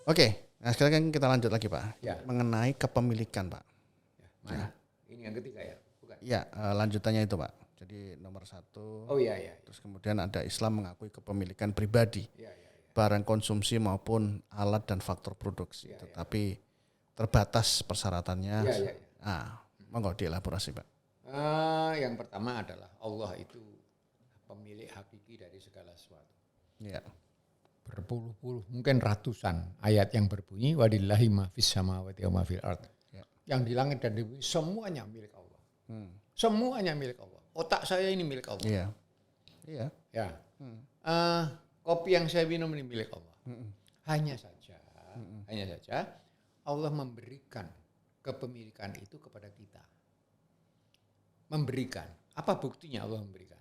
Oke, nah sekarang kita lanjut lagi Pak. Ya. Mengenai kepemilikan Pak. Ya, mana? Ini yang ketiga ya? Bukan? Iya, lanjutannya itu Pak. Jadi nomor 1. Oh iya. Terus kemudian ada Islam mengakui kepemilikan pribadi. Iya. Barang konsumsi maupun alat dan faktor produksi. Tetapi terbatas persyaratannya. Iya. Monggo dielaborasi Pak. Yang pertama adalah Allah itu pemilik hakiki dari segala sesuatu. Iya. Berpuluh-puluh, mungkin ratusan ayat yang berbunyi walillahi ma fis samawati wa ma fil ard. Yang di langit dan di bumi semuanya milik Allah. Semuanya milik Allah. Otak saya ini milik Allah. Iya. Ya. Kopi yang saya minum ini milik Allah. Hanya saja Allah memberikan kepemilikan itu kepada kita. Memberikan. Apa buktinya Allah memberikan?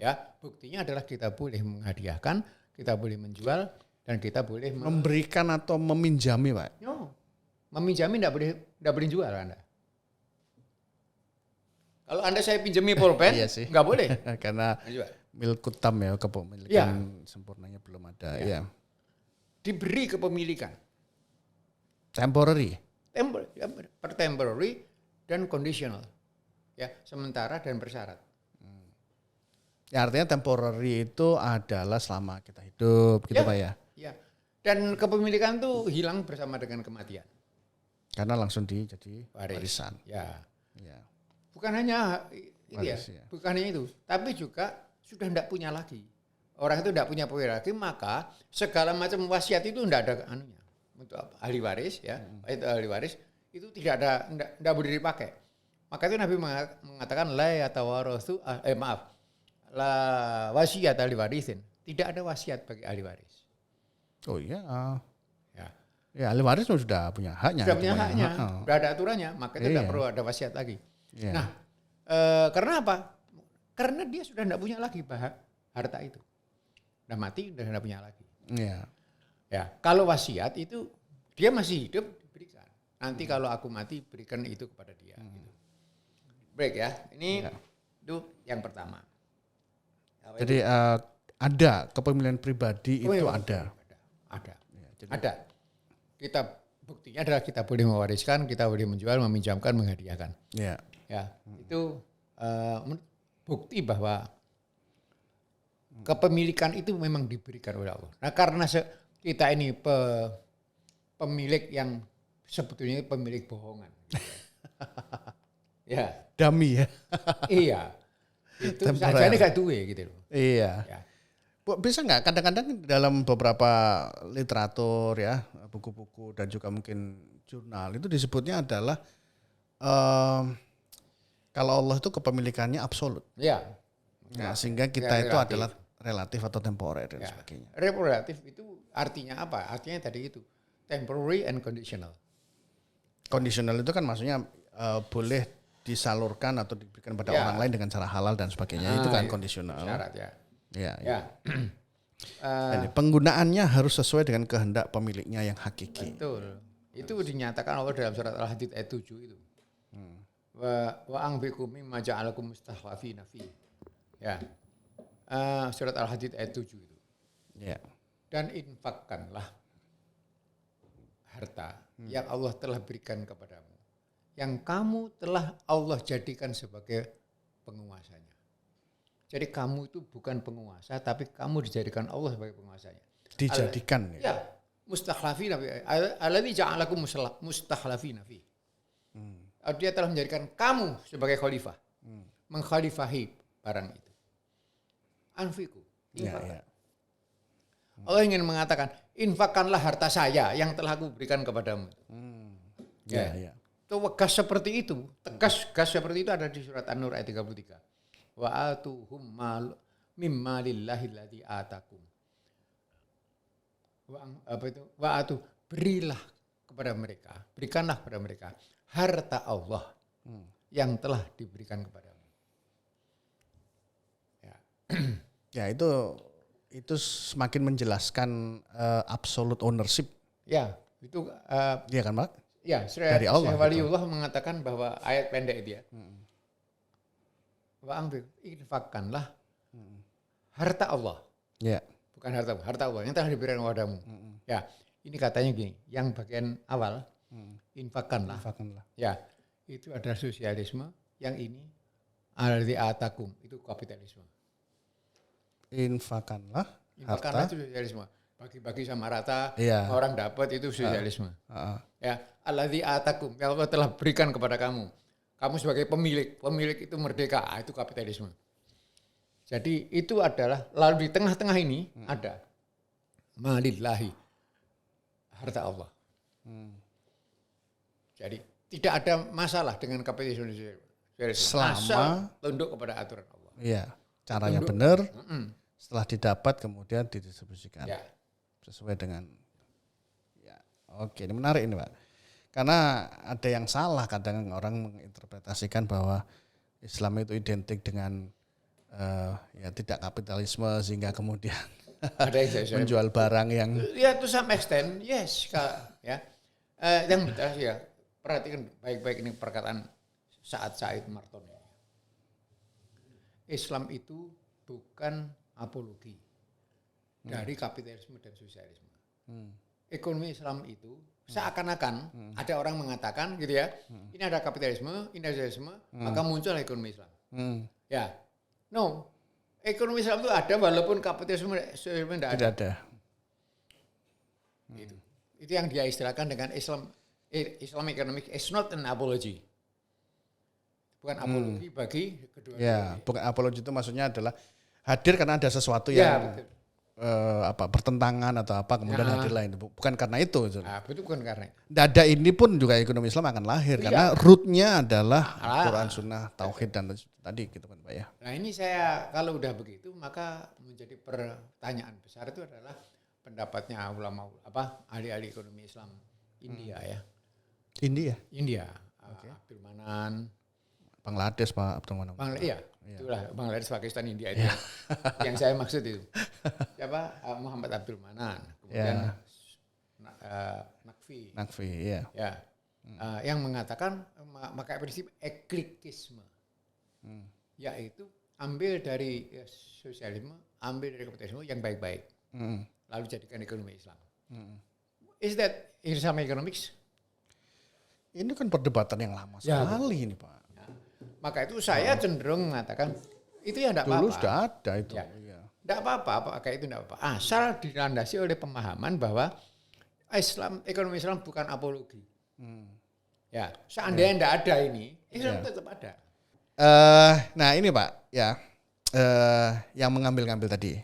Ya, buktinya adalah kita boleh menghadiahkan, kita boleh menjual, dan kita boleh memberikan atau meminjami Pak. Meminjami tidak boleh jual Anda. Kalau Anda saya pinjami pulpen, nggak boleh. Karena milkutam ya, kepemilikan sempurnanya belum ada. Ya. Diberi kepemilikan. Temporary, dan conditional. Ya, sementara dan bersyarat. Ya artinya temporary itu adalah selama kita hidup, gitu Pak ya. Ya. Dan kepemilikan itu hilang bersama dengan kematian. Karena langsung jadi warisan. Ya. Ya. Bukan hanya Waris, bukan hanya itu, tapi juga sudah tidak punya lagi. Orang itu tidak punya power lagi, maka segala macam wasiat itu tidak ada anunya. Untuk ahli waris ya, itu ahli waris itu tidak boleh dipakai. Maka itu Nabi mengatakan la yatawaratsu la wasiat ahli warisin. Tidak ada wasiat bagi ahli waris. Oh iya. Ya ahli waris sudah punya haknya. Sudah punya haknya, sudah ada aturannya, maka itu tidak perlu ada wasiat lagi. Yeah. Nah, karena apa? Karena dia sudah tidak punya lagi harta itu. Sudah mati, sudah tidak punya lagi. Yeah. Ya, kalau wasiat itu dia masih hidup diberikan. Nanti kalau aku mati berikan itu kepada dia. Gitu. Break ya. Ini itu yang pertama. Jadi ada kepemilikan pribadi itu ada. Ada. Ya, ada. Kita buktinya adalah kita boleh mewariskan, kita boleh menjual, meminjamkan, menghadiahkan. Ya. Ya, itu bukti bahwa kepemilikan itu memang diberikan oleh Allah. Nah, karena kita ini pemilik yang sebetulnya pemilik bohongan. Ya. Dummy ya. Iya. Itu saja gak duwe gitu loh. Iya. Ya. Bisa nggak kadang-kadang dalam beberapa literatur ya, buku-buku dan juga mungkin jurnal itu disebutnya adalah kalau Allah itu kepemilikannya absolut. Iya. Nah, sehingga kita itu adalah relatif atau temporer dan sebagainya. Relatif itu artinya apa? Artinya tadi itu temporary and conditional. Conditional itu kan maksudnya boleh disalurkan atau diberikan pada orang lain dengan cara halal dan sebagainya. Itu kan kondisional. Syarat ya. Ya. Penggunaannya harus sesuai dengan kehendak pemiliknya yang hakiki. Betul. Itu dinyatakan Allah dalam surat Al-Hadid ayat 7 itu. Wa anfiqu mimma ja'alakum mustakhlifina fi. Ya. Surat Al-Hadid ayat 7 itu. Ya. Dan infakkanlah harta yang Allah telah berikan kepadamu. Yang kamu telah Allah jadikan sebagai penguasanya. Jadi kamu itu bukan penguasa, tapi kamu dijadikan Allah sebagai penguasanya. Dijadikan ya. Mustakhlifina fi. Alladzi ja'alakum mustakhlifina fi. Dia telah menjadikan kamu sebagai khalifah. Menghalifahi barang itu. Anfiku. Ya. Allah ingin mengatakan, infakkanlah harta saya yang telah aku berikan kepadamu. Ya. Itu gas seperti itu. Gas seperti itu ada di surat An-Nur ayat 33. Wa atuhum mimma lillahi alladzi atakum. Wa atu berilah kepada mereka, berikanlah kepada mereka harta Allah yang telah diberikan kepadamu. Ya. Ya itu semakin menjelaskan absolute ownership. Ya, itu iya kan, Pak? Ya, dari Allah. Syekh Waliullah mengatakan bahwa ayat pendek dia. Wa infakkanlah harta Allah. Ya. Bukan harta Allah yang telah diberikan kepadamu. Ya, ini katanya gini, yang bagian awal infakkanlah. Infakanlah. Ya, itu adalah sosialisme, yang ini alladzi atakum itu kapitalisme. Infakanlah Infakkanlah harta. itu sosialisme. Bagi-bagi sama rata, Iya. orang dapat itu sosialisme. Heeh. Ya, alladzi atakum, yang Allah telah berikan kepada kamu. Kamu sebagai pemilik itu merdeka, itu kapitalisme. Jadi itu adalah, lalu di tengah-tengah ini ada malillahi, harta Allah. Jadi tidak ada masalah dengan kapitalisme. Selama asal tunduk kepada aturan Allah. iya, caranya Tunduk. benar, setelah didapat kemudian didistribusikan Ya. sesuai dengan ya. Oke, ini menarik ini, Pak. Karena ada yang salah kadang orang menginterpretasikan bahwa Islam itu identik dengan ya tidak kapitalisme sehingga kemudian Ada yang saya menjual barang yang ya to some extent, yes, ya. Yang betul ya, perhatikan baik-baik ini perkataan Said Marton. Islam itu bukan apologi dari kapitalisme dan sosialisme. Ekonomi Islam itu seakan-akan ada orang mengatakan gitu ya, ini ada kapitalisme, ini ada sosialisme, maka muncul ekonomi Islam. Ya, no, ekonomi Islam itu ada walaupun kapitalisme sosialisme tidak ada. tidak ada. Itu yang dia istilahkan dengan Islam economic is not an apology. Bukan apologi bagi kedua. Ya, bukan apologi itu maksudnya adalah hadir karena ada sesuatu Ya, yang betul. bertentangan atau apa kemudian hadir lain. Bukan karena itu. Nah, itu bukan karena itu. Dada ini pun juga ekonomi Islam akan lahir Iya. karena rootnya adalah Quran, Sunnah, Tauhid dan tadi gitu kan Pak ya. Nah ini saya kalau udah begitu maka menjadi pertanyaan besar itu adalah pendapatnya ulama ahli-ahli ekonomi Islam India ya. India, Abdul Manan, Bangladesh Pak Abdul Manan. iya. Itulah Bangladesh, Pakistan, India itu yang saya maksud itu. Siapa? Muhammad Abdul Manan, kemudian Nakfi, ya. Ya, yang mengatakan maka prinsip eklektisme, yaitu ambil dari sosialisme, ambil dari kapitalisme yang baik-baik, lalu jadikan ekonomi Islam. Is that Islam economics? Ini kan perdebatan yang lama sekali ini Pak. Maka itu saya cenderung mengatakan itu ya tidak apa-apa. Dulu sudah ada itu. Ya. Iya. Tidak apa-apa, kayak itu tidak apa-apa. Asal dilandasi oleh pemahaman bahwa ekonomi Islam bukan apologi. Ya, seandainya tidak ada ini, Islam tetap ada. Nah ini Pak, ya yang mengambil tadi,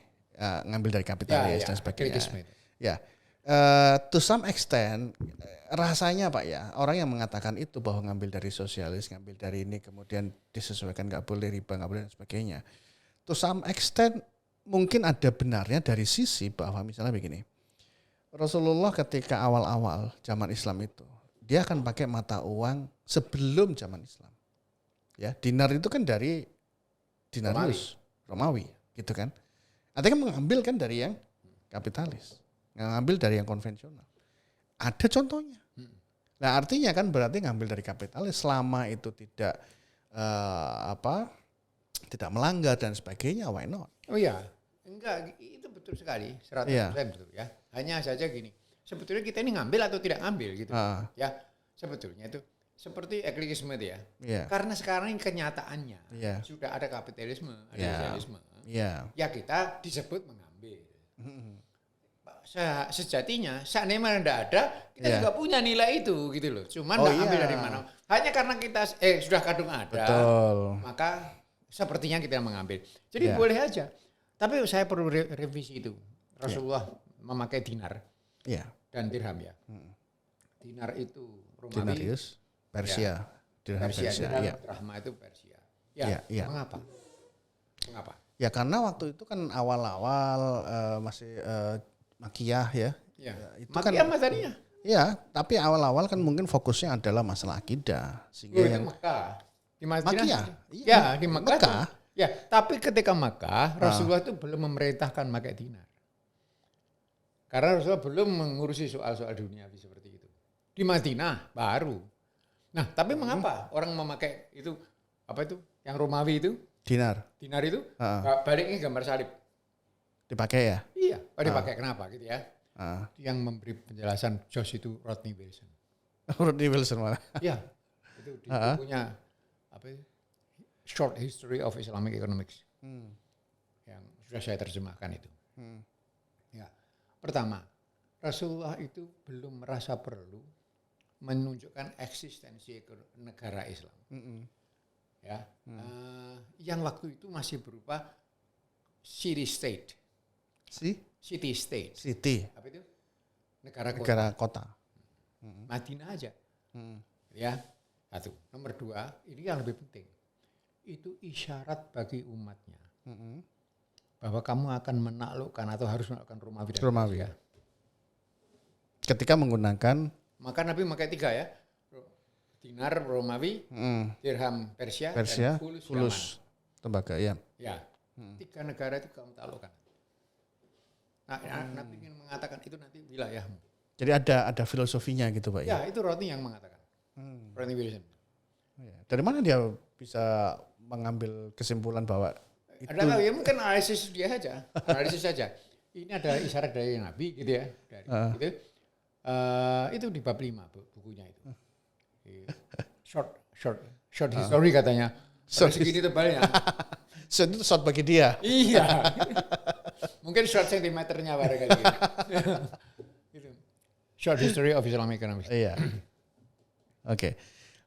ngambil dari kapitalis dan sebagainya. Ya, to some extent rasanya Pak ya, orang yang mengatakan itu bahwa ngambil dari sosialis, ngambil dari ini kemudian disesuaikan nggak boleh riba, nggak boleh dan sebagainya. To some extent mungkin ada benarnya dari sisi bahwa misalnya begini, Rasulullah ketika awal-awal zaman Islam itu dia akan pakai mata uang sebelum zaman Islam. Ya, dinar itu kan dari dinarius Romawi gitu kan. Artinya mengambil kan dari yang kapitalis, ngambil dari yang konvensional. Ada contohnya. Nah artinya kan berarti ngambil dari kapitalis selama itu tidak tidak melanggar dan sebagainya, why not? Oh iya, enggak, itu betul sekali, 100% betul ya. Hanya saja gini, sebetulnya kita ini ngambil atau tidak ngambil gitu. Ya, sebetulnya itu seperti eklektisme itu ya. Karena sekarang ini kenyataannya sudah ada kapitalisme, ada sosialisme. Ya kita disebut mengambil. Sejatinya seandainya tidak ada, kita juga punya nilai itu gitu loh. Cuman tidak ambil dari mana. Hanya karena kita sudah kadung ada, maka sepertinya kita mengambil. Jadi boleh aja. Tapi saya perlu revisi itu. Rasulullah memakai dinar dan dirham ya. Dinar itu Romawi, dinarius, Persia, dirham Persia. Dirham itu Persia. Ya. Mengapa? Ya karena waktu itu kan awal-awal masih Makiyah ya. Itu Makiyah kan tadinya. Ya, tapi awal-awal kan mungkin fokusnya adalah masalah akidah. Sehingga yang Mekah. Di Makiyah. Ya, di Mekah. Ya, tapi ketika Mekah Rasulullah itu belum memerintahkan pakai dinar. Karena Rasulullah belum mengurusi soal-soal duniawi seperti itu. Di Madinah baru. Nah, tapi mengapa orang memakai itu apa itu? Yang Romawi itu? Dinar itu baliknya gambar salib. dipakai ya? Iya, dipakai kenapa gitu ya? Yang memberi penjelasan Josh itu Rodney Wilson. Rodney Wilson malah. Ya, itu di bukunya apa? Short History of Islamic Economics. Yang sudah saya terjemahkan itu. Ya, pertama, Rasulullah itu belum merasa perlu menunjukkan eksistensi negara Islam. Ya, yang waktu itu masih berupa city state. City state. City. Apa itu? Negara kota. Madinah aja. Ya, satu. Nomor dua, ini yang lebih penting. Itu isyarat bagi umatnya. Bahwa kamu akan menaklukkan atau harus menaklukkan Romawi. Ya. Ketika menggunakan. Maka Nabi memakai 3 ya. Dinar Romawi, dirham Persia dan fulus tembaga, ya. Ya. 3 negara itu kamu taklukkan. Nah, Nabi ingin mengatakan itu nanti wilayahmu. Jadi ada filosofinya gitu Pak ya? Ya, itu Rodney yang mengatakan. Rodney Wilson. Dari mana dia bisa mengambil kesimpulan bahwa itu? Ada tahu ya, mungkin analisis dia saja. Analisis saja. Ini ada isyarat dari Nabi gitu ya. Gitu. Itu di bab 5 bukunya itu. Short history katanya. Segini tebalnya. Itu short bagi dia. Iya. Mungkin short sentimeternya barangkali gitu. Short history of Islamic economics. Iya. Oke.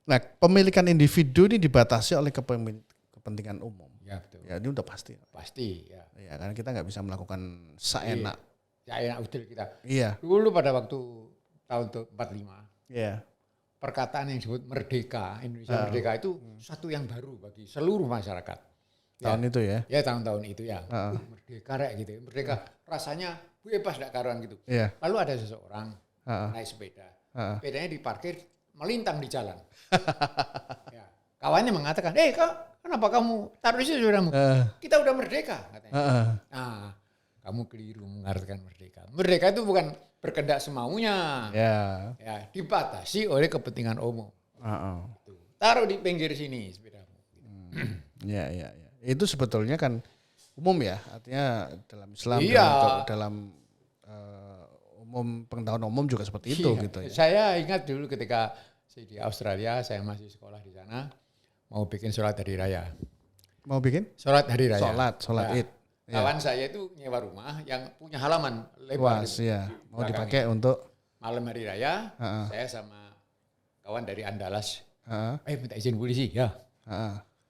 Nah, pemilikan individu ini dibatasi oleh kepentingan umum. Ya, betul. Ya, ini udah pasti. Pasti, ya. Ya, karena kita nggak bisa melakukan seenak. Seenak udah kita. Iya. Dulu pada waktu tahun 45. Iya. Perkataan yang disebut merdeka, Indonesia merdeka itu satu yang baru bagi seluruh masyarakat. Tahun itu ya? Ya, tahun-tahun itu ya. Merdeka rek gitu ya. Merdeka rasanya bebas gak karuan gitu. Iya. Lalu ada seseorang naik sepeda. Sepedanya diparkir melintang di jalan. Ya. Kawannya mengatakan, kenapa kamu taruh di situ sepedanya? Kita udah merdeka katanya. Nah, kamu keliru mengartikan merdeka. Merdeka itu bukan berkendak semaunya. Ya, dibatasi oleh kepentingan umum. Taruh di pinggir sini sepedamu. Ya. Itu sebetulnya kan umum ya, artinya dalam Islam, dalam umum pengetahuan umum juga seperti itu gitu ya. Saya ingat dulu ketika saya di Australia, saya masih sekolah di sana, mau bikin sholat hari raya. Mau bikin? Sholat hari raya. Sholat Id. Kawan saya itu nyewa rumah yang punya halaman lebar. Luas, ya. Mau dipakai untuk malam hari raya. Saya sama kawan dari Andalas. Minta izin polisi ya.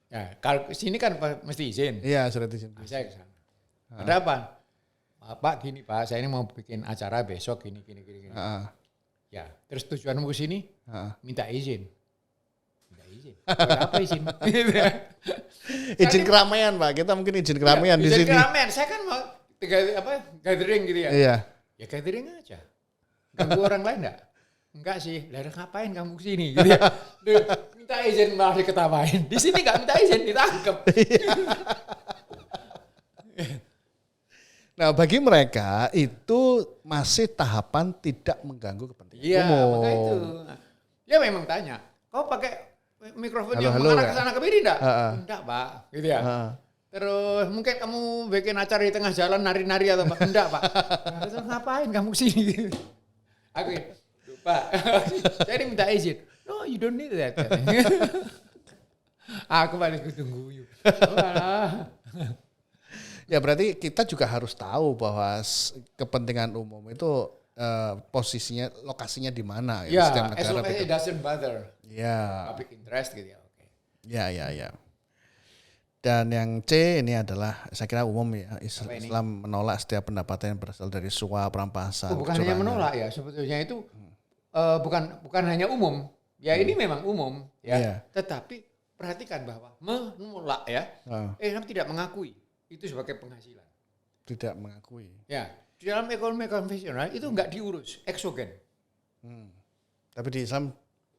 Ya, kalau sini kan mesti izin. Iya, surat izin. Saya ke sana. Ada apa? Pak gini Pak, saya ini mau bikin acara besok gini. Ya, terus tujuanmu ke sini? Minta izin. Apa izin? Izin keramaian Pak, kita mungkin izin keramaian di sini. Izin keramaian, saya kan mau gathering gitu ya. Iya. Ya gathering aja. Ganggu orang lain enggak? Enggak sih, lah ngapain kamu kesini gitu ya. Minta izin malah diketawain. Di sini enggak minta izin, ditangkep. Nah, bagi mereka itu masih tahapan tidak mengganggu kepentingan umum. Iya, maka itu. Ya memang tanya, kau pakai mikrofon yang mengarah ke sana kemari enggak? Enggak, Pak. Gitu ya. Terus mungkin kamu bikin acara di tengah jalan nari-nari atau apa? Enggak, Pak. Terus ngapain kamu kesini? Aku Pak, saya ini minta izin. No, you don't need that. Aku balik tunggu. Ya berarti kita juga harus tahu bahwa kepentingan umum itu posisinya, lokasinya di mana. Ya, as long as it doesn't bother. Ya. Public interest gitu ya. Oke. Ya. Dan yang C ini adalah saya kira umum ya. Islam menolak setiap pendapatan yang berasal dari suap, rampasan. Bukan hanya menolak ya, sebetulnya itu bukan hanya umum. Ya ini memang umum ya. Yeah. Tetapi perhatikan bahwa menolak ya, Islam tidak mengakui itu sebagai penghasilan. Tidak mengakui. Ya, di dalam ekonomi konvensional itu enggak diurus, eksogen. Tapi di Islam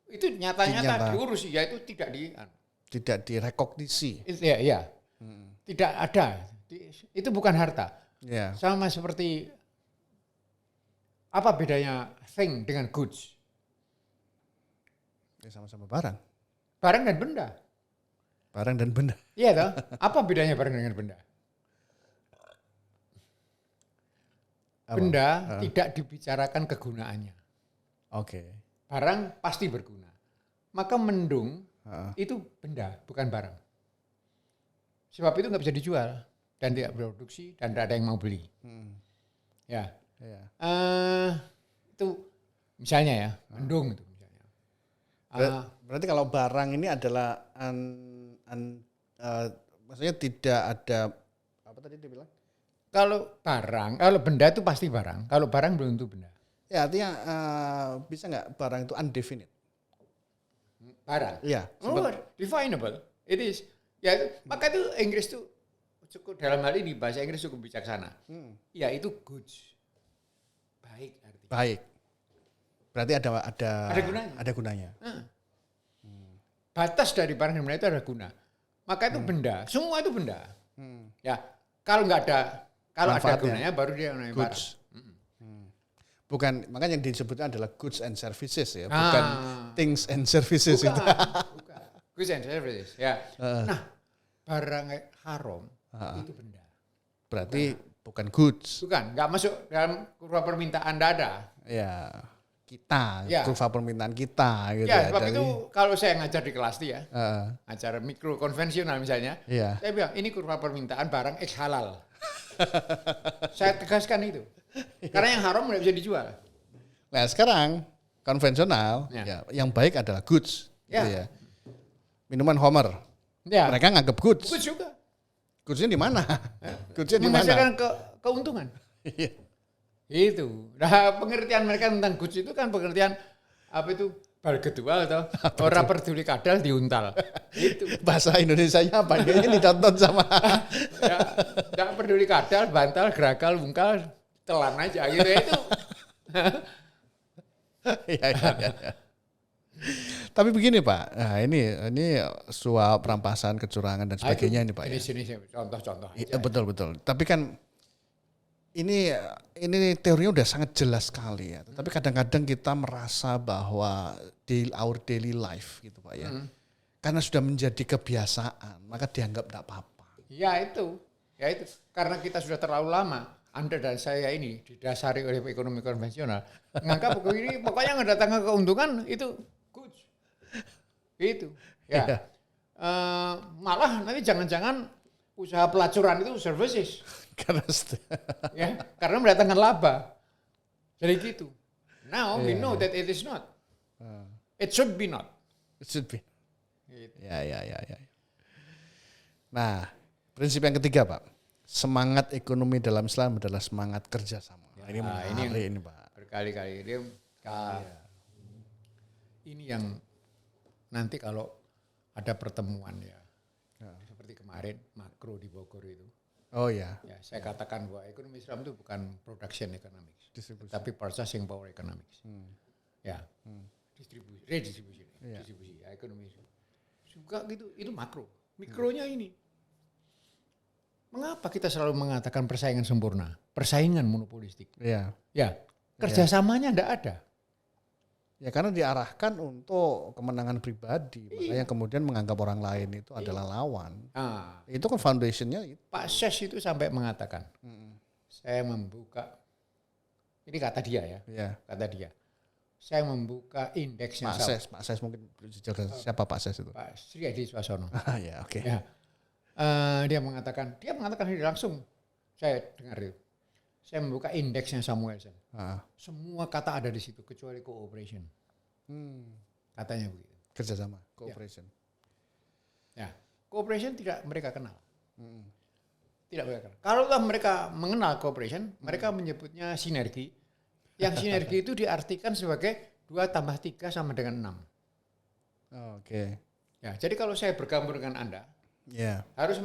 itu nyata diurus, ya itu tidak direkognisi. Iya. Tidak ada. Itu bukan harta. Yeah. Sama seperti apa bedanya thing dengan goods? Ya, sama-sama barang. Barang dan benda. Barang dan benda. Iya toh? Apa bedanya barang dengan benda? benda tidak dibicarakan kegunaannya. Oke. Barang pasti berguna. Maka mendung itu benda, bukan barang. Sebab itu nggak bisa dijual dan tidak produksi dan tidak ada yang mau beli. Ya. Itu misalnya ya, mendung itu misalnya. Berarti kalau barang ini adalah maksudnya tidak ada apa tadi dia bilang? Kalau benda itu pasti barang. Kalau barang belum tentu benda. Ya artinya bisa nggak barang itu undefinite? Barang. Iya. Definable. It is. Ya, maka itu Inggris tuh cukup dalam hal ini bahasa Inggris cukup bijaksana. Ya itu goods. Baik artinya. Baik. Berarti ada gunanya. Ada gunanya. Batas dari barang dan benda itu ada guna. Maka itu benda. Semua itu benda. Ya, kalau ada gunanya baru dia namanya goods. Bukan, makanya yang disebutnya adalah goods and services ya, bukan things and services itu. Bukan. Goods and services, ya. Nah, barang haram itu benda. Berarti bukan goods. Bukan, nggak masuk dalam kurva permintaan dada. Ya, kurva permintaan kita gitu ya. Sebab itu kalau saya ngajar di kelas dia, acara mikro konvensional misalnya, saya bilang ini kurva permintaan barang X halal. Saya tegaskan itu. Karena yang haram tidak bisa dijual. Nah sekarang konvensional, yang baik adalah goods. Gitu ya. Minuman Homer, mereka nganggap goods. Goods juga. Goodsnya di mana? Goodsnya di mana? Menghasilkan keuntungan. Itu. Nah pengertian mereka tentang goods itu kan pengertian apa itu? Bal kedua atau orang peduli kadal diuntal. Itu bahasa Indonesianya apa? Kayaknya ditonton sama. Tidak peduli kadal, bantal, gerakal, bungkal, telan aja gitu itu. Ya. Tapi begini Pak, nah ini suap, perampasan, kecurangan dan sebagainya ini Pak. Ini contoh-contoh. Betul. Tapi kan ini teorinya udah sangat jelas sekali ya. Tapi kadang-kadang kita merasa bahwa our daily life gitu Pak ya. Karena sudah menjadi kebiasaan, maka dianggap tidak apa-apa. Ya itu. Karena kita sudah terlalu lama, Anda dan saya ini didasari oleh ekonomi konvensional. Menganggap ini pokoknya mendatangkan keuntungan itu goods. Itu. Ya. Malah nanti jangan-jangan usaha pelacuran itu services. Karena mendatangkan laba. Jadi gitu. Now we know that it is not. It should be not. It should be. Gitu. Ya. Nah, prinsip yang ketiga Pak, semangat ekonomi dalam Islam adalah semangat kerjasama. Ini Pak. Berkali-kali ini yang nanti kalau ada pertemuan seperti kemarin makro di Bogor itu. Oh ya. Saya katakan bahwa ekonomi Islam itu bukan production economics, tapi purchasing power economics. Distribusi, ekonomi juga gitu. Itu makro. Mikronya ini. Mengapa kita selalu mengatakan persaingan sempurna, persaingan monopolistik? Kerjasamanya tidak ada. Ya karena diarahkan untuk kemenangan pribadi, makanya kemudian menganggap orang lain itu adalah lawan. Itu kan foundationnya. Pak Ses itu sampai mengatakan, saya membuka, ini kata dia kata dia, saya membuka indeksnya. Pak Ses mungkin siapa Pak Ses itu? Pak Sri Adi Swasono. Oke. Dia mengatakan ini langsung, saya dengar itu. Saya membuka indeksnya Samuelson. Semua kata ada di situ kecuali cooperation. Katanya begitu. Kerjasama, cooperation. Cooperation tidak mereka kenal. Tidak mereka kenal. Kalau mereka mengenal cooperation, mereka menyebutnya sinergi. Yang sinergi itu diartikan sebagai 2 tambah 3 sama dengan 6. Oke. Jadi kalau saya bergabung dengan Anda, harus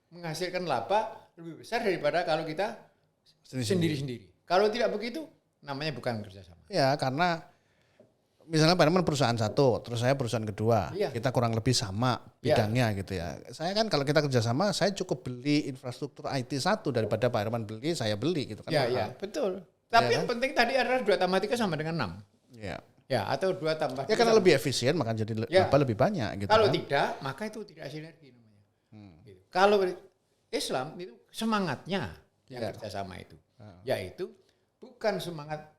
menghasilkan laba lebih besar daripada kalau kita sendiri-sendiri. Kalau tidak begitu, namanya bukan kerjasama. Ya, karena misalnya Pak Herman perusahaan satu, terus saya perusahaan kedua, kita kurang lebih sama bidangnya gitu ya. Saya kan kalau kita kerjasama, saya cukup beli infrastruktur IT satu daripada Pak Herman beli, saya beli gitu kan. Betul. Tapi yang penting tadi adalah 2 tambah 3 sama dengan 6. Atau 2 tambah 3. Karena lebih efisien, maka jadi lebih banyak gitu. Kalau tidak, maka itu tidak sinergi namanya. Gitu. Kalau Islam itu semangatnya yang kerjasama itu, yaitu bukan semangat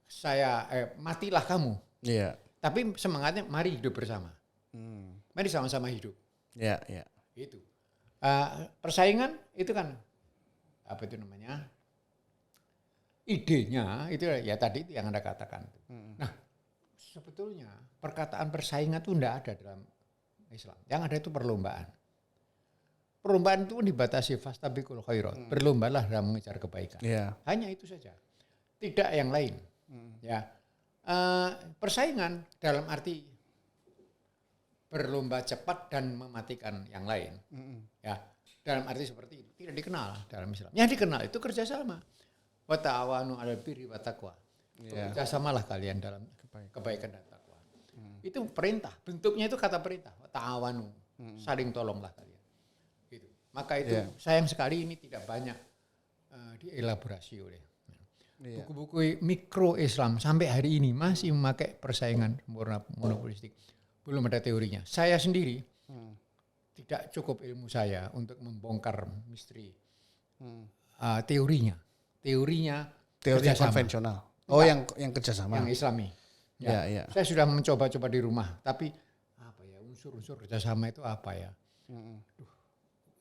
saya matilah kamu. Iya. Tapi semangatnya mari hidup bersama. Mari sama-sama hidup. Iya, iya. Itu. Persaingan itu kan apa itu namanya? Idenya itu ya tadi yang Anda katakan. Nah, sebetulnya perkataan persaingan itu tidak ada dalam Islam. Yang ada itu perlombaan. Perlombaan itu dibatasi fastabiqul khairat. Berlombalah dalam mengejar kebaikan. Yeah. Hanya itu saja. Tidak yang lain. Ya. Persaingan dalam arti berlomba cepat dan mematikan yang lain. Ya. Dalam arti seperti itu tidak dikenal dalam Islam. Yang dikenal itu kerjasama. Wa ta'awanu 'alal birri wat taqwa. Kerjasamalah kalian dalam kebaikan dan takwa. Itu perintah. Bentuknya itu kata perintah. Wa ta'awanu. Saling tolonglah kalian. Gitu. Maka itu sayang sekali ini tidak banyak dielaborasi oleh buku-buku mikro Islam sampai hari ini masih memakai persaingan monopolistik. Belum ada teorinya. Saya sendiri tidak cukup ilmu saya untuk membongkar misteri teorinya. Teori yang konvensional. Oh, yang kerjasama. Yang Islami. Ya. Saya sudah mencoba-coba di rumah, tapi apa ya unsur-unsur kerjasama itu apa ya?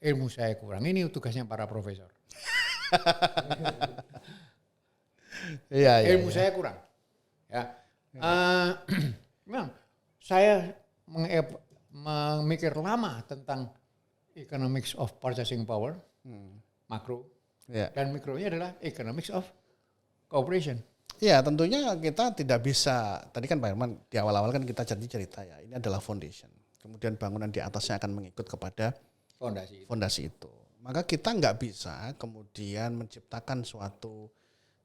Ilmu saya kurang. Ini tugasnya para profesor. Ilmu saya kurang. Ya. Memang saya memikir lama tentang economics of purchasing power, makro, dan mikronya adalah economics of cooperation. Iya, tentunya kita tidak bisa. Tadi kan Pak Herman di awal-awal kan kita cerita ya, ini adalah foundation. Kemudian bangunan di atasnya akan mengikut kepada fondasi itu. Maka kita nggak bisa kemudian menciptakan suatu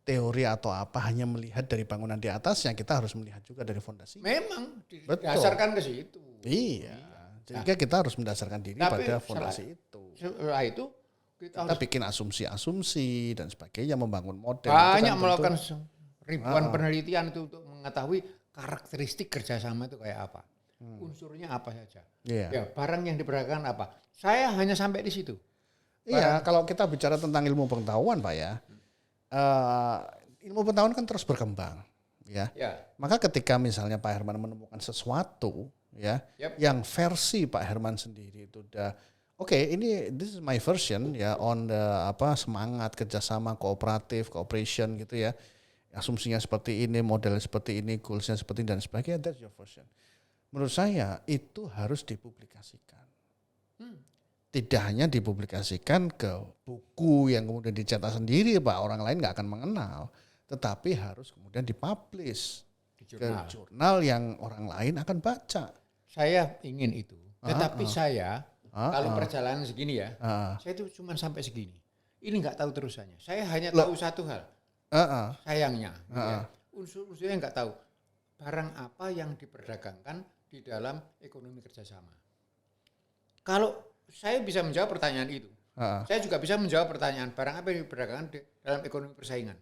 teori atau apa hanya melihat dari bangunan di atasnya, kita harus melihat juga dari fondasi. Memang didasarkan ke situ. Iya. Jadi kita harus mendasarkan diri pada fondasi itu. Setelah itu kita bikin asumsi-asumsi dan sebagainya, membangun model. Banyak melakukan ribuan penelitian itu untuk mengetahui karakteristik kerjasama itu kayak apa. Unsurnya apa saja. Ya, barang yang diperdagangkan apa. Saya hanya sampai di situ. Iya, kalau kita bicara tentang ilmu pengetahuan Pak ya, ilmu pengetahuan kan terus berkembang. Ya. Maka ketika misalnya Pak Herman menemukan sesuatu ya, yang versi Pak Herman sendiri itu udah this is my version ya on the semangat kerjasama cooperation gitu ya. Asumsinya seperti ini, modelnya seperti ini, goalsnya seperti ini dan sebagainya. That's your version. Menurut saya itu harus dipublikasikan. Tidak hanya dipublikasikan ke buku yang kemudian dicetak sendiri, Pak, orang lain nggak akan mengenal. Tetapi harus kemudian dipublish ke jurnal yang orang lain akan baca. Saya ingin itu. Tetapi saya kalau perjalanan segini ya, saya itu cuma sampai segini. Ini nggak tahu terusannya. Saya hanya tahu satu hal. Sayangnya, unsur-unsurnya nggak tahu. Barang apa yang diperdagangkan di dalam ekonomi kerjasama. Kalau saya bisa menjawab pertanyaan itu, saya juga bisa menjawab pertanyaan barang apa yang diperdagangkan dalam ekonomi persaingan.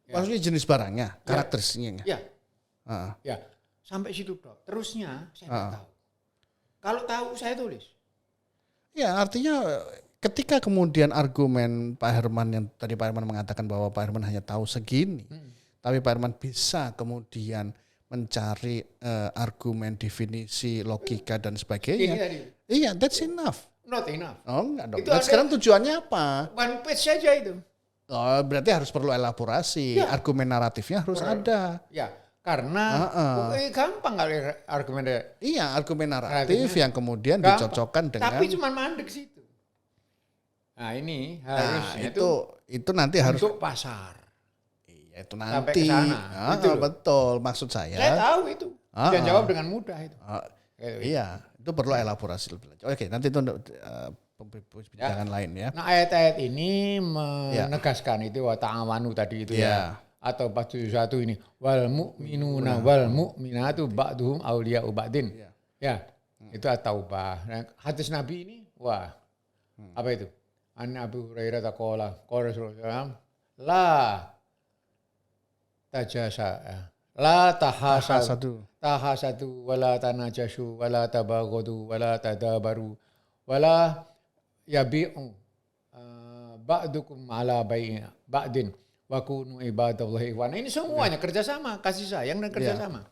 Maksudnya jenis barangnya, karakteristiknya. Ya, sampai situ dok. Terusnya saya nggak tahu. Kalau tahu saya tulis. Ya, artinya ketika kemudian argumen Pak Herman yang tadi Pak Herman mengatakan bahwa Pak Herman hanya tahu segini, tapi Pak Herman bisa kemudian mencari argumen, definisi, logika dan sebagainya. Iya, that's enough. Not enough. Oh enggak dong. Dan sekarang tujuannya apa? One page saja itu. Oh, berarti harus perlu elaborasi. Argumen naratifnya harus ada. Ya. Karena gampang kali argumen. Iya, argumen naratif yang kemudian dicocokkan dengan. Tapi cuma mandek situ. Nah ini harusnya itu nanti harus untuk pasar. Iya itu nanti. Betul maksud saya. Saya tahu itu. Bisa jawab dengan mudah itu. Iya itu perlu elaborasi lebih lanjut. Oke nanti itu untuk perbincangan lain ya. Nah ayat-ayat ini menegaskan itu wa ta'awanu tadi itu ya. Atau 41 ini wal mu'minuna wal mu'minatu ba'duhum awliya'u ba'din. Ya. Itu at-taubah. Nah, hadis Nabi ini apa itu? An Abu Hurairah qala Rasulullah la tahasadu wala tanajashu wala tabaghadu wala tadabaru wala yabi'u ba'dukum ala bai'a ba'din wa kunu ibadallahi ikhwana. Ini semuanya kerjasama, kasih sayang dan kerjasama.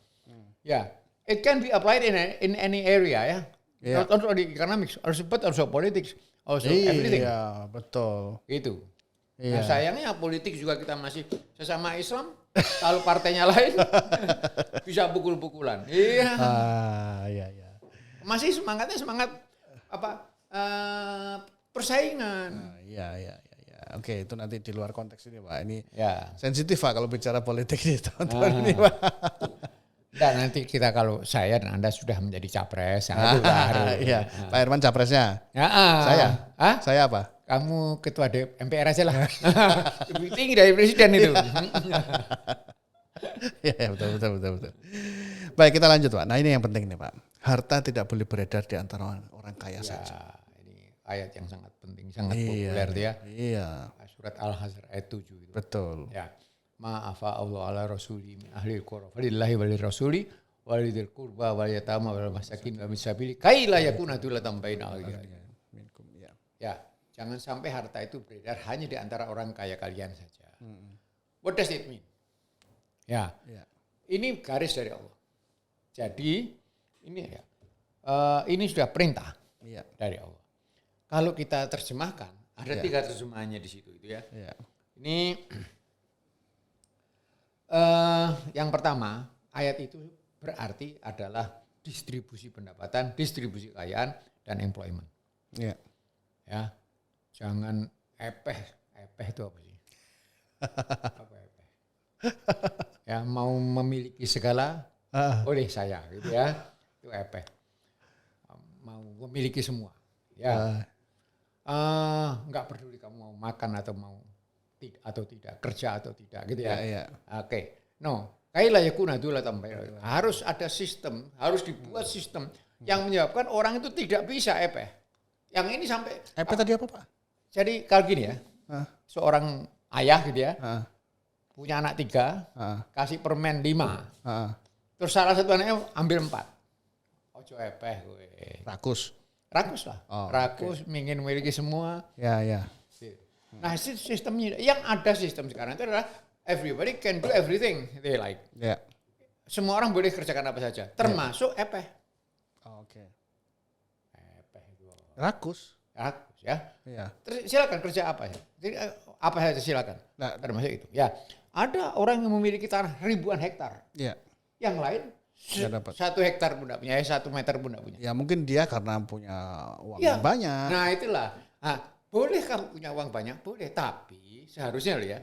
Ya, it can be applied in any area ya. Not only economics, also but also politics, also everything. Iya, betul. Itu. Iya. Nah, sayangnya politik juga kita masih sesama Islam, kalau partainya lain bisa pukul-pukulan. Iya. Iya. Masih semangat apa? Persaingan. Iya. Oke, itu nanti di luar konteks ini, Pak. Ini Ya. sensitif, Pak, kalau bicara politik di tahun-tahun ini, Pak. Dan nanti kita kalau saya dan Anda sudah menjadi capres, itu baru. Iya, Pak Herman capresnya. Saya? Saya apa? Kamu ketua MPR aja lah. Lebih tinggi dari presiden itu. Iya, betul. Baik, kita lanjut, Pak. Nah, ini yang penting nih, Pak. Harta tidak boleh beredar di antara orang kaya saja. Ini ayat yang sangat penting, sangat populer ya. Iya. Surat Al-Hasr ayat 7 itu. Betul. Ya. Ma'afa Allah ala rasuli min ahli al-qura falillahi walil rasuli walidil qurba wal yatama wal masakin wa misabili kai la yakuna dulatan bainal Minkum, ya. Ya, jangan sampai harta itu beredar hanya di antara orang kaya kalian saja. What does it mean? Ya. Ini garis dari Allah. Jadi ini sudah perintah dari Allah. Kalau kita terjemahkan, ada 3 terjemahannya di situ itu ya. Ini yang pertama, ayat itu berarti adalah distribusi pendapatan, distribusi kekayaan, dan employment. Ya. Jangan epeh itu apa sih? Apa epeh? Ya, mau memiliki segala oleh saya, gitu ya. Itu epeh. Mau memiliki semua. Ya. Enggak peduli kamu mau makan atau mau tidak, kerja atau tidak, gitu ya. Oke. No, kaila yakuna dulatan bainal. Harus ada sistem, harus dibuat sistem yang menyebabkan orang itu tidak bisa epeh. Yang ini sampai Tadi apa, Pak? Jadi kalau gini ya, seorang ayah gitu ya, punya anak 3, kasih permen 5, terus salah satu anaknya ambil 4. Ojo epeh gue. Rakus lah, rakus, ingin memiliki semua. Ya. Nah sistemnya, yang ada sistem sekarang itu adalah everybody can do everything they like. Ya. Semua orang boleh kerjakan apa saja, termasuk epeh. Oke. Epeh itu. Rakus Ya. Iya. Terus silakan kerja apa ya? Jadi, apa saja silakan. Nah, termasuk itu. Ya. Ada orang yang memiliki tanah ribuan hektar. Iya. Yang lain 1 hektar pun tidak punya, 1 meter pun tidak punya. Ya mungkin dia karena punya uang yang banyak. Nah itulah. Boleh kamu punya uang banyak, boleh. Tapi seharusnya loh ya,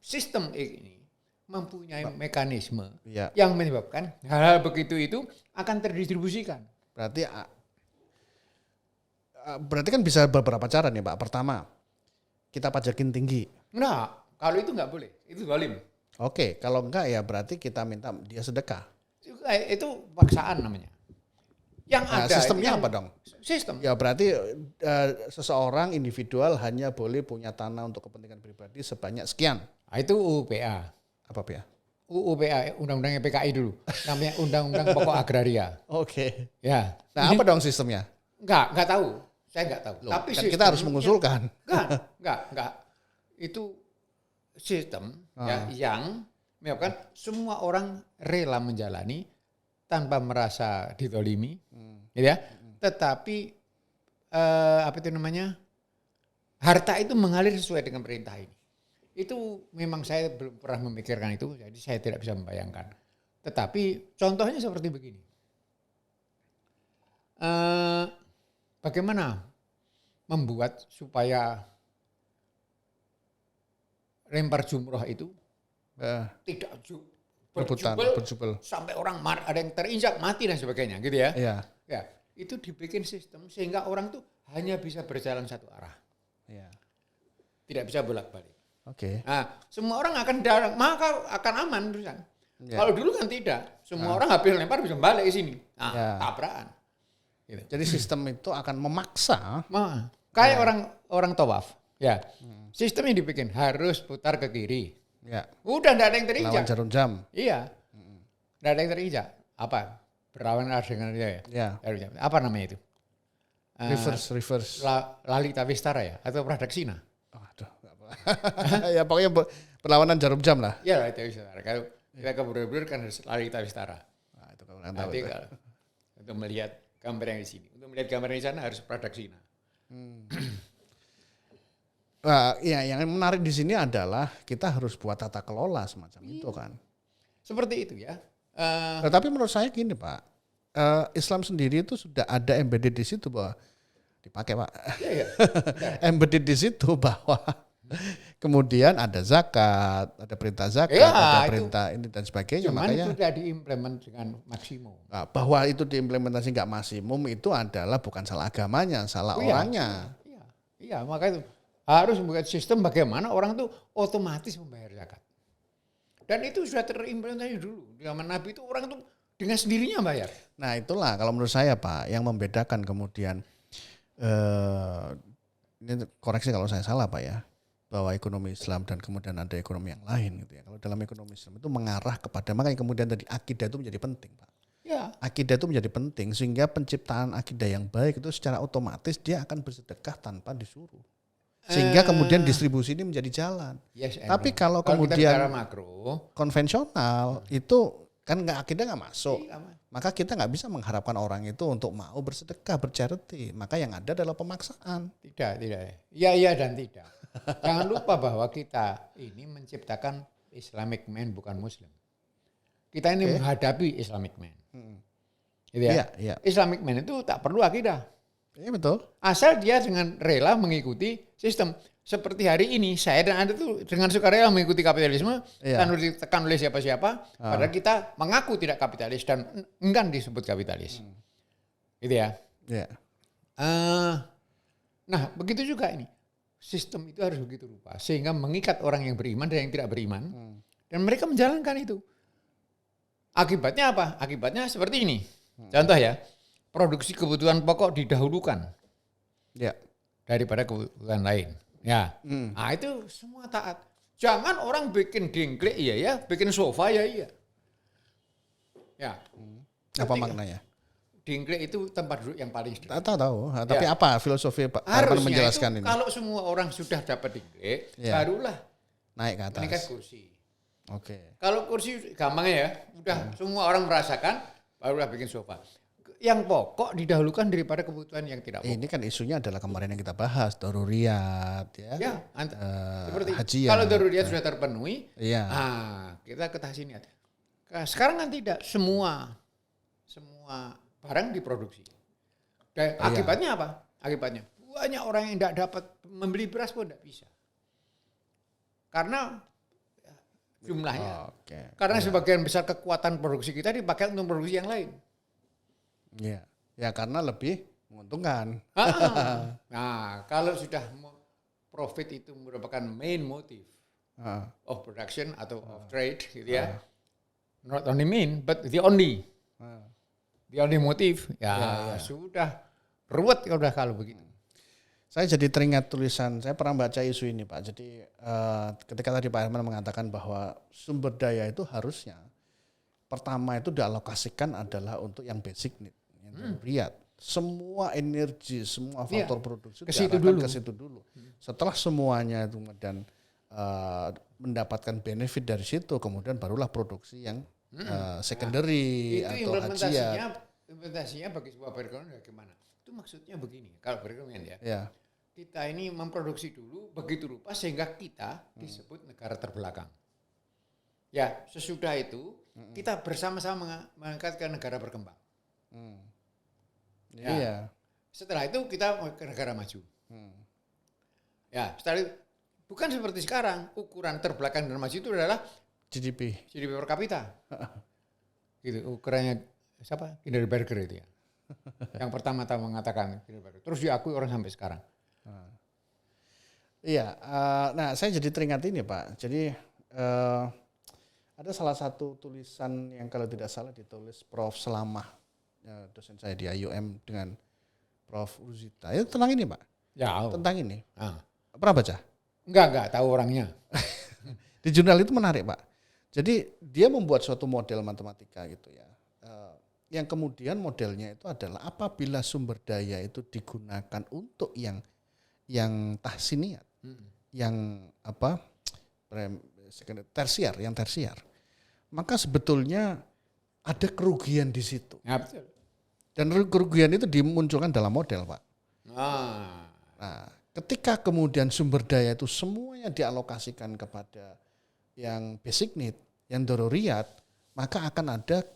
sistem ini mempunyai mekanisme yang menyebabkan hal-hal begitu itu akan terdistribusikan. Berarti kan bisa beberapa cara nih, Pak. Pertama, kita pajakin tinggi. Nah, kalau itu nggak boleh, itu zalim. Oke, kalau enggak ya berarti kita minta dia sedekah. Itu paksaan namanya. Yang ada sistemnya apa dong? Sistem. Ya berarti seseorang individual hanya boleh punya tanah untuk kepentingan pribadi sebanyak sekian. Itu UPA. Apa PA? UPA, undang-undangnya PKI dulu. Namanya Undang-Undang Pokok Agraria. Oke. Ya. Nah, apa dong sistemnya? Enggak tahu. Saya enggak tahu. Loh, tapi kan kita harus mengusulkan. Enggak. Itu sistem yang menyebabkan semua orang rela menjalani tanpa merasa ditolimi, gitu ya. Tetapi harta itu mengalir sesuai dengan perintah ini. Itu memang saya belum pernah memikirkan itu, jadi saya tidak bisa membayangkan. Tetapi contohnya seperti begini. Bagaimana membuat supaya lempar jumroh itu tidak berjubel sampai orang ada yang terinjak mati dan sebagainya, gitu ya. Ya, itu dibikin sistem sehingga orang tuh hanya bisa berjalan satu arah. Tidak bisa bolak-balik. Oke. Nah, semua orang akan maka akan aman terusan. Kalau dulu kan tidak, semua orang habis lempar bisa balik ke sini. Tabrakan. Gitu. Jadi sistem itu akan memaksa. Kayak orang tawaf. Ya, sistem yang dibikin harus putar ke kiri. Ya. Udah enggak ada yang terinjak. Lawan jarum jam. Iya. Enggak ada yang terinjak. Apa? Berawan dengan dia ya. Apa namanya itu? Reverse. Lalita Vistara ya atau Pradaksina? Aduh, enggak apa. Ya pokoknya Perlawanan jarum jam lah. Ya itu setara. Kalau kita ke Borobudur kan harus lari kita setara. Nah, itu kalau tahu. Kalau untuk melihat gambar yang di sini, untuk melihat gambar yang di sana harus Pradaksina. Nah, ya yang menarik di sini adalah kita harus buat tata kelola semacam itu kan. Seperti itu ya. Tapi menurut saya gini Pak, Islam sendiri itu sudah ada embedded di situ bahwa dipakai Pak. Ya. Embedded di situ bahwa kemudian ada zakat, ada perintah zakat, Ya, ada perintah ini dan sebagainya. Cuman Makanya itu tidak diimplement dengan maksimum. nah, bahwa itu diimplementasi nggak maksimum itu adalah bukan salah agamanya, salah orangnya. Iya, maka itu harus membuat sistem bagaimana orang tuh otomatis membayar zakat. Dan itu sudah terimplementasi dulu. Di zaman Nabi itu orang tuh dengan sendirinya bayar. Nah itulah kalau menurut saya Pak yang membedakan kemudian ini koreksi kalau saya salah Pak ya, bahwa ekonomi Islam dan kemudian ada ekonomi yang lain gitu ya. Kalau dalam ekonomi Islam itu mengarah kepada, makanya kemudian tadi akidah itu menjadi penting Pak. Ya. Akidah itu menjadi penting sehingga penciptaan akidah yang baik itu secara otomatis dia akan bersedekah tanpa disuruh. Sehingga kemudian distribusi ini menjadi jalan. Yes, tapi kalau kita kemudian bicara makro, konvensional itu kan akidah nggak masuk. iya, Maka kita nggak bisa mengharapkan orang itu untuk mau bersedekah, bercharity. Maka yang ada adalah pemaksaan. Tidak. Iya dan tidak. Jangan lupa bahwa kita ini menciptakan Islamic man bukan Muslim. Kita ini menghadapi Islamic man. Gitu ya? Iya. Islamic man itu tak perlu akidah. Iya betul. Asal dia dengan rela mengikuti sistem. Seperti hari ini saya dan Anda tuh dengan sukarela mengikuti kapitalisme, tanpa ditekan oleh siapa-siapa, padahal kita mengaku tidak kapitalis dan enggan disebut kapitalis. Gitu ya. Iya. Nah, begitu juga ini. Sistem itu harus begitu rupa sehingga mengikat orang yang beriman dan yang tidak beriman dan mereka menjalankan itu. Akibatnya apa? Akibatnya seperti ini. Contoh ya, produksi kebutuhan pokok didahulukan daripada kebutuhan lain. Ya, nah itu semua taat. Jangan orang bikin dengklek iya, bikin sofa ya. Apa maknanya? Dengklek itu tempat duduk yang paling sederhana. Tahu. Tapi apa filosofi Pak Harusnya menjelaskan itu, ini? kalau semua orang sudah dapat dengklek, barulah naik ke atas. meningkat kursi. Oke. Kalau kursi gampangnya ya, udah semua orang merasakan, barulah bikin sofa. Yang pokok didahulukan daripada kebutuhan yang tidak pokok. Ini kan isunya adalah kemarin yang kita bahas, daruriyat ya. Seperti hajiat. kalau daruriyat sudah terpenuhi, kita ke tahsiniat. Sekarang kan tidak, semua barang diproduksi. Dan akibatnya apa? Akibatnya banyak orang yang tidak dapat membeli beras pun tidak bisa. Karena jumlahnya. Karena sebagian besar kekuatan produksi kita dipakai untuk produksi yang lain. Iya. Ya karena lebih menguntungkan. Nah, kalau sudah profit itu merupakan main motive of production atau of trade gitu ya. Not only main but the only. The only motive. Sudah ruwet udah kalau begitu. Saya jadi teringat tulisan, saya pernah baca isu ini Pak. Jadi ketika tadi Pak Herman mengatakan bahwa sumber daya itu harusnya pertama itu dialokasikan adalah untuk yang basic need, yang daruriyat. Semua energi, semua faktor produksi ke situ dulu. Setelah semuanya itu dan mendapatkan benefit dari situ, kemudian barulah produksi yang secondary atau hajiat. Implementasinya bagi sebuah perekonomian bagaimana? Itu maksudnya begini, kalau perekonomian ya. Kita ini memproduksi dulu begitu rupa sehingga kita disebut negara terbelakang. Ya, sesudah itu kita bersama-sama mengangkat ke negara berkembang. Setelah itu kita ke negara maju. Ya, setelah itu bukan seperti sekarang, ukuran terbelakang dan maju itu adalah GDP per kapita. Gitu, ukurannya siapa? Kinderberger itu ya. Yang pertama-tama mengatakan Kinderberger. Terus diakui orang sampai sekarang. Iya, nah saya jadi teringat ini Pak. Jadi ada salah satu tulisan yang kalau tidak salah ditulis Prof. Selamah, dosen saya di IUM dengan Prof. Ruzita. Itu tentang ini Pak. Ya. Tentang ini. Pernah baca? Enggak tahu orangnya. Di jurnal itu menarik Pak. Jadi dia membuat suatu model matematika gitu ya. Yang kemudian modelnya itu adalah apabila sumber daya itu digunakan untuk yang tahsiniat, yang tersier, yang tersier, maka sebetulnya ada kerugian di situ. Ya, betul. Dan kerugian itu dimunculkan dalam model, Pak. Nah, ketika kemudian sumber daya itu semuanya dialokasikan kepada yang basic need, yang dororiyat, maka akan ada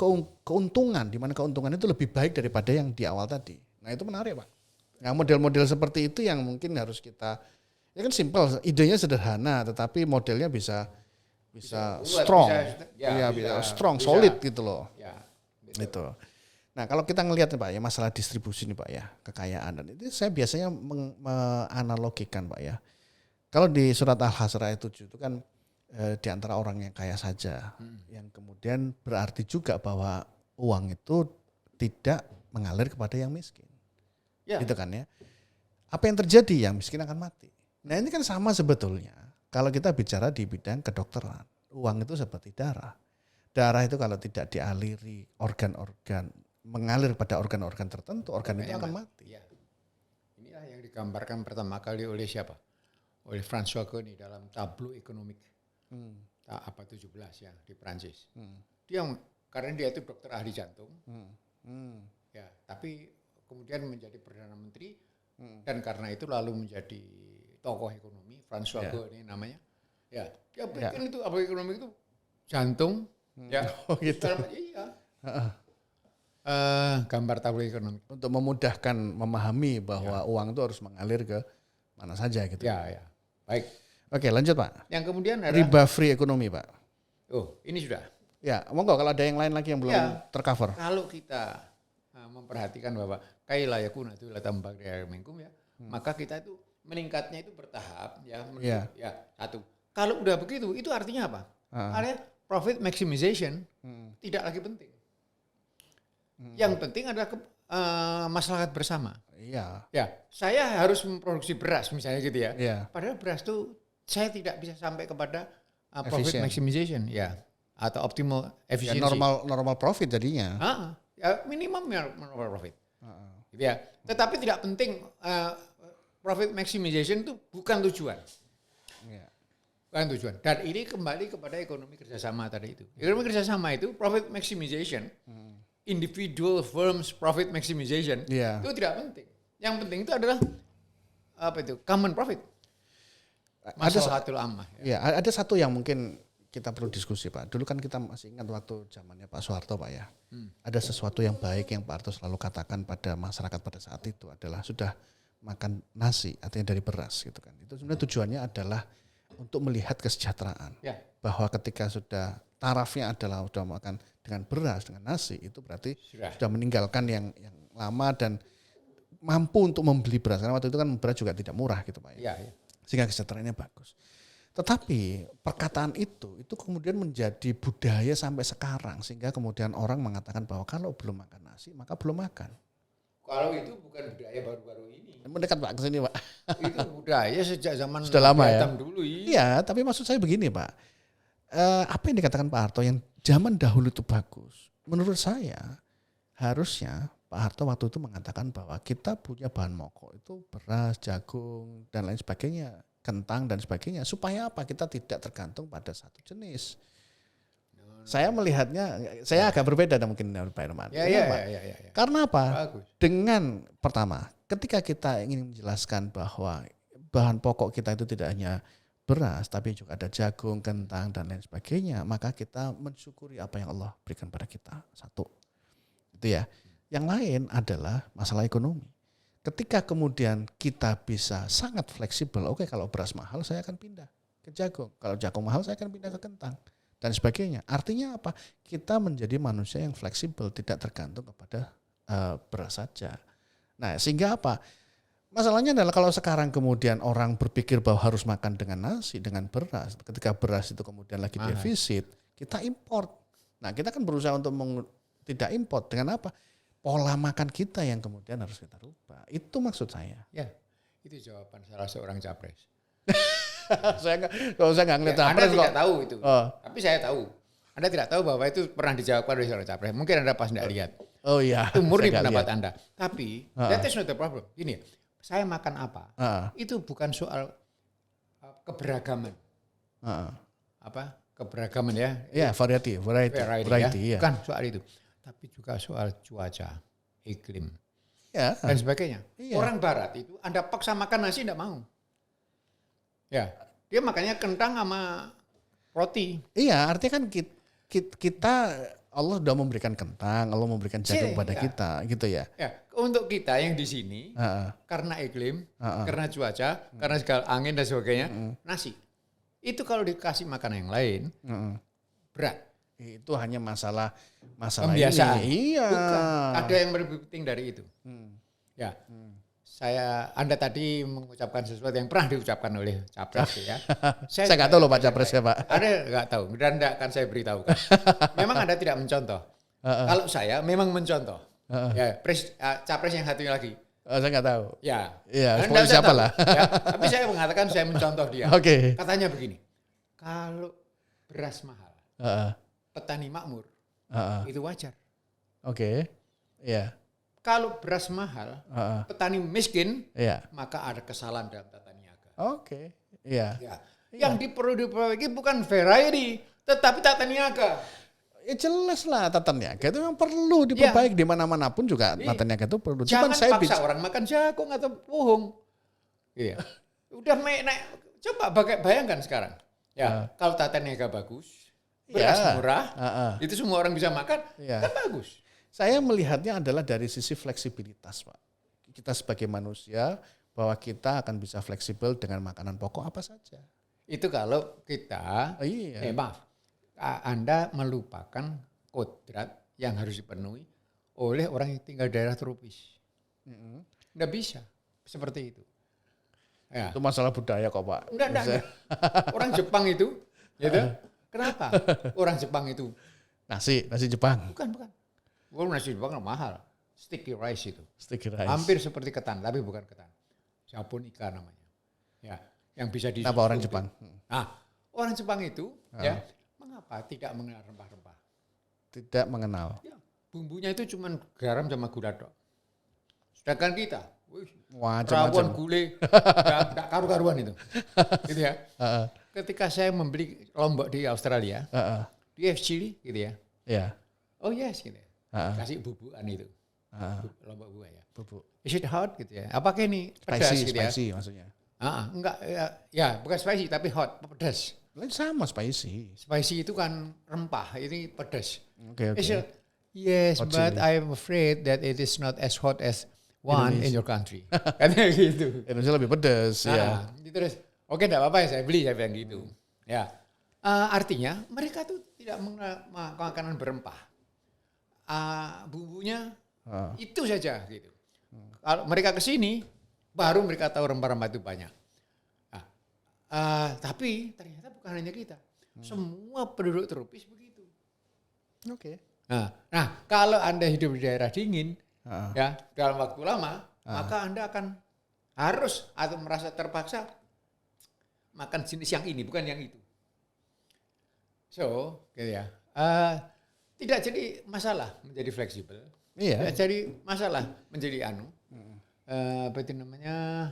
keuntungan, di mana keuntungan itu lebih baik daripada yang di awal tadi. Nah, itu menarik, Pak. Nah, model-model seperti itu yang mungkin harus kita, ya kan simple, idenya sederhana, tetapi modelnya bisa strong, bisa strong, solid gitu loh. Ya, itu. Nah, kalau kita ngelihat nih Pak ya, masalah distribusi nih Pak ya, kekayaan, dan itu saya biasanya menganalogikan Pak ya. Kalau di surat Al-Hasr ayat 7 itu kan di antara orang yang kaya saja, yang kemudian berarti juga bahwa uang itu tidak mengalir kepada yang miskin. Ya. Gitu kan ya. Apa yang terjadi? Yang miskin akan mati. Nah, ini kan sama sebetulnya. Kalau kita bicara di bidang kedokteran, uang itu seperti darah. Darah itu kalau tidak dialiri organ-organ, mengalir pada organ-organ tertentu, organ itu akan mati. Ya. Inilah yang digambarkan pertama kali oleh siapa? Oleh François Koene dalam tableau ekonomik. 17 ya di Prancis. Dia karena dia itu dokter ahli jantung. Ya, tapi kemudian menjadi perdana menteri dan karena itu lalu menjadi tokoh ekonomi, François Koene namanya. Ya, dia bikin itu apa ekonomi itu jantung, ya. Oh gitu. Iya. Gambar tabel ekonomi. Untuk memudahkan memahami bahwa uang itu harus mengalir ke mana saja gitu. Ya. Baik. Oke, lanjut Pak. Yang kemudian adalah riba free ekonomi Pak. Oh, ini sudah. Ya, monggo kalau ada yang lain lagi yang belum tercover. Kalau kita memperhatikan bahwa kaila yakuna itu tambah dari mengkum ya, maka kita itu meningkatnya itu bertahap ya. Ya, satu. Kalau udah begitu, itu artinya apa? Artinya profit maximization tidak lagi penting. Yang penting adalah maslahat bersama. Iya. Ya, saya harus memproduksi beras misalnya gitu ya. Iya. Padahal beras itu saya tidak bisa sampai kepada profit maximization ya atau optimal efficiency. Ya, normal profit jadinya. Ya minimum normal profit. Gitu ya. Tetapi tidak penting profit maximization itu bukan tujuan. Ya. Bukan tujuan. Dan ini kembali kepada ekonomi kerjasama tadi itu. Ekonomi kerjasama itu profit maximization, individual firms profit maximization itu tidak penting. Yang penting itu adalah common profit. Maslahatul ammah. Ya, ada satu yang mungkin kita perlu diskusi Pak. Dulu kan kita masih ingat waktu zamannya Pak Soeharto Pak ya. Ada sesuatu yang baik yang Pak Harto selalu katakan pada masyarakat pada saat itu adalah sudah makan nasi, artinya dari beras gitu kan. Itu sebenarnya tujuannya adalah untuk melihat kesejahteraan. Ya. Bahwa ketika sudah tarafnya adalah sudah makan dengan beras, dengan nasi, itu berarti sudah meninggalkan yang lama dan mampu untuk membeli beras. Karena waktu itu kan beras juga tidak murah gitu Pak ya. Sehingga kesejahteraannya bagus. Tetapi perkataan itu kemudian menjadi budaya sampai sekarang. Sehingga kemudian orang mengatakan bahwa kalau belum makan nasi, maka belum makan. Kalau itu bukan budaya baru-baru ini. Mendekat Pak ke sini Pak. Itu budaya sejak zaman sudah lama ya. Dulu. Iya, tapi maksud saya begini Pak. Apa yang dikatakan Pak Harto yang zaman dahulu itu bagus. Menurut saya harusnya Pak Harto waktu itu mengatakan bahwa kita punya bahan pokok itu beras, jagung, dan lain sebagainya, kentang dan sebagainya. Supaya apa? Kita tidak tergantung pada satu jenis. Saya melihatnya, saya agak berbeda mungkin dengan Pak Herman. Ya. Karena apa? Bagus. Dengan pertama, ketika kita ingin menjelaskan bahwa bahan pokok kita itu tidak hanya beras, tapi juga ada jagung, kentang, dan lain sebagainya, maka kita mensyukuri apa yang Allah berikan pada kita. Satu. Itu ya. Yang lain adalah masalah ekonomi. Ketika kemudian kita bisa sangat fleksibel, oke kalau beras mahal saya akan pindah ke jagung. Kalau jagung mahal saya akan pindah ke kentang. Dan sebagainya. Artinya apa? Kita menjadi manusia yang fleksibel, tidak tergantung kepada beras saja. Nah sehingga apa? Masalahnya adalah kalau sekarang kemudian orang berpikir bahwa harus makan dengan nasi, dengan beras. Ketika beras itu kemudian lagi defisit, kita import. Nah kita kan berusaha untuk tidak import. Dengan apa? Pola makan kita yang kemudian harus kita rubah. Itu maksud saya. Ya, itu jawaban salah seorang capres. Saya nggak ngeliat capres. Anda tidak tahu itu, tapi saya tahu. Anda tidak tahu bahwa itu pernah dijawabkan oleh seorang capres. Mungkin Anda pas tidak lihat. Oh iya. Itu murni pendapat Anda. Tapi that is not the problem. Gini, saya makan apa? Itu bukan soal keberagaman keberagaman ya. Ya, variety, ya. Bukan soal itu, tapi juga soal cuaca, iklim, dan sebagainya. Orang Barat itu Anda paksa makan nasi tidak mau. Ya, dia makannya kentang sama roti. Iya, artinya kan kita Allah sudah memberikan kentang, Allah memberikan jagung pada kita, gitu ya. Ya, untuk kita yang di sini, karena iklim, karena cuaca, karena segala angin dan sebagainya, nasi. Itu kalau dikasih makanan yang lain, berat. Itu hanya masalah pembiasaan. Ini. Iya. Bukan. Ada yang lebih penting dari itu. Ya. Anda tadi mengucapkan sesuatu yang pernah diucapkan oleh Capres ya. Saya nggak tahu loh Pak Capres ya Pak. Ada nggak tahu dan tidak akan saya beritahu. Memang Anda tidak mencontoh. Kalau saya memang mencontoh. Ya, Capres yang satunya lagi. Saya nggak tahu. Ya. Iya. Siapa lah. Ya, tapi saya mengatakan saya mencontoh dia. Oke. Katanya begini. Kalau beras mahal, petani makmur, itu wajar. Oke. Iya. Kalau beras mahal, petani miskin, maka ada kesalahan dalam tata niaga. Oke, iya. Yang diperbaiki bukan variety, tetapi tata niaga. Ya jelas lah tata niaga itu yang perlu diperbaiki di mana-mana pun juga tata niaga itu perlu. Jangan paksa orang makan jagung atau pohong. Iya. Udah naik. Coba bayangkan sekarang. Ya, kalau tata niaga bagus, beras murah, itu semua orang bisa makan, kan bagus. Saya melihatnya adalah dari sisi fleksibilitas, Pak. Kita sebagai manusia, bahwa kita akan bisa fleksibel dengan makanan pokok apa saja. Itu kalau kita, Anda melupakan kodrat yang harus dipenuhi oleh orang yang tinggal daerah tropis. Nggak bisa seperti itu. Ya. Itu masalah budaya kok, Pak. Enggak. Orang Jepang itu, gitu. Kenapa? Orang Jepang itu nasi Jepang. Bukan. Nasi Jepang mahal. Sticky rice itu. Sticky rice. Hampir seperti ketan, tapi bukan ketan. Japonica namanya. Ya, yang bisa Apa orang Jepang? Nah, orang Jepang itu mengapa tidak mengenal rempah-rempah? Tidak mengenal. Ya, bumbunya itu cuma garam sama gula tok. Sedangkan kita, rawon gulai, enggak karu-karuan itu. Gitu ya. Ketika saya membeli lombok di Australia, di FCD gitu ya. Iya. Oh yes gitu ya. Kasih bubuan itu. Lombok buah ya. Bubuk. Is it hot gitu ya. Apakah ini pedas spicy, gitu ya? Spicy maksudnya. Enggak ya, bukan spicy tapi hot, pedas. Sama spicy. Spicy itu kan rempah, ini pedas. Oke. Yes, hot but chili. I'm afraid that it is not as hot as one in your country. Katanya gitu. Indonesia lebih pedas ya. Terus, oke enggak apa-apa ya saya beli, saya bilang gitu. Ya. Artinya mereka tuh tidak mengenal makanan berempah. Bumbunya itu saja gitu. Kalau mereka ke sini baru mereka tahu rempah-rempah itu banyak. Tapi ternyata bukan hanya kita. Semua penduduk tropis begitu. Oke. Nah, kalau Anda hidup di daerah dingin ya dalam waktu lama, maka Anda akan harus atau merasa terpaksa makan jenis yang ini bukan yang itu. So, gitu ya. Tidak jadi masalah menjadi fleksibel. Iya. Tidak jadi masalah menjadi apa itu namanya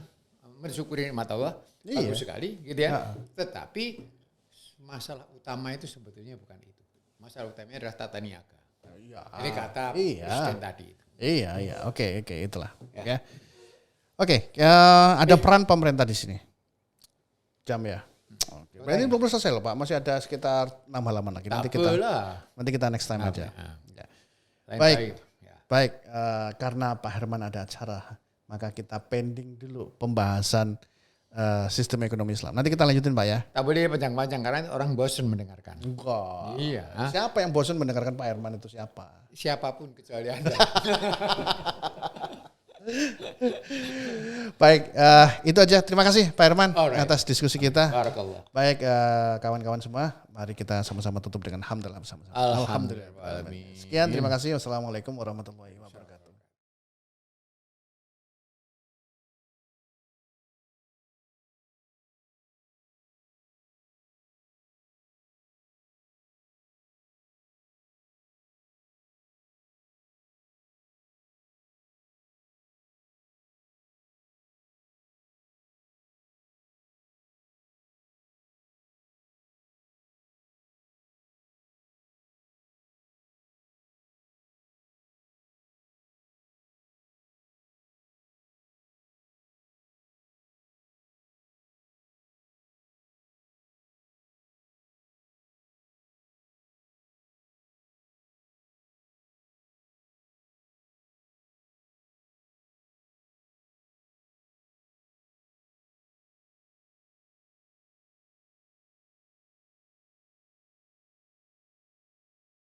mensyukuri nikmat Allah. Bagus sekali gitu ya. Tetapi masalah utama itu sebetulnya bukan itu. Masalah utamanya adalah tata niaga. Ini kata Presiden tadi itu. Iya. Oke, itulah. Ya. Oke, ada peran pemerintah di sini. Jam ya. Oke. Berarti belum selesai loh Pak, masih ada sekitar 6 halaman lagi. Nanti kita next time aja. Ya. Baik. Karena Pak Herman ada acara, maka kita pending dulu pembahasan sistem ekonomi Islam. Nanti kita lanjutin Pak ya. Tak boleh panjang-panjang karena orang bosan mendengarkan. Enggak. Iya. Siapa yang bosan mendengarkan Pak Herman itu siapa? Siapapun kecuali Anda. Baik, itu aja. Terima kasih Pak Herman atas diskusi kita. Barakallah. Baik, kawan-kawan semua, mari kita sama-sama tutup dengan hamdalah bersama-sama. Alhamdulillah. Sekian, terima kasih. Wassalamualaikum warahmatullahi wabarakatuh.